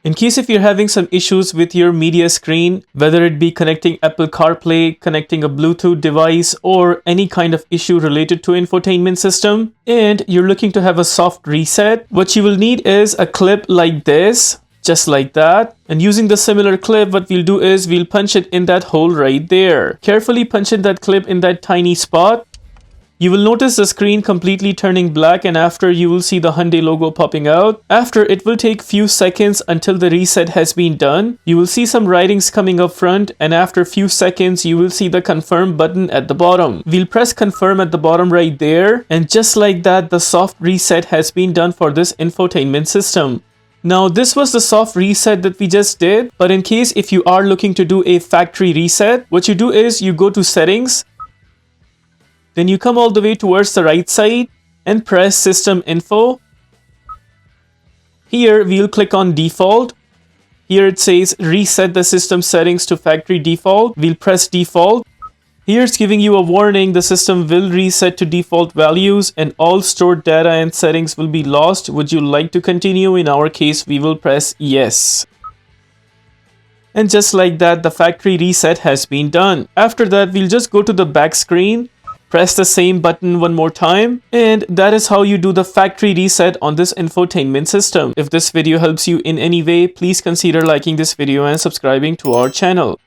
In case if you're having some issues with your media screen, whether it be connecting Apple CarPlay, connecting a Bluetooth device, or any kind of issue related to infotainment system, and you're looking to have a soft reset, what you will need is a clip like this, just like that. And using the similar clip, what we'll do is we'll punch it in that hole right there. Carefully punch in that clip in that tiny spot. You will notice the screen completely turning black, and after you will see the Hyundai logo popping out. After, it will take few seconds until the reset has been done. You will see some writings coming up front, and after few seconds you will see the confirm button at the bottom. We'll press confirm at the bottom right there, and just like that, the soft reset has been done for this infotainment system. Now this was the soft reset that we just did, but in case if you are looking to do a factory reset, what you do is you go to settings. Then you come all the way towards the right side and press System Info. Here we'll click on Default. Here it says reset the system settings to factory default. We'll press Default. Here it's giving you a warning the system will reset to default values and all stored data and settings will be lost. Would you like to continue? In our case, we will press Yes. And just like that, the factory reset has been done. After that, we'll just go to the back screen. Press the same button one more time, and that is how you do the factory reset on this infotainment system. If this video helps you in any way, please consider liking this video and subscribing to our channel.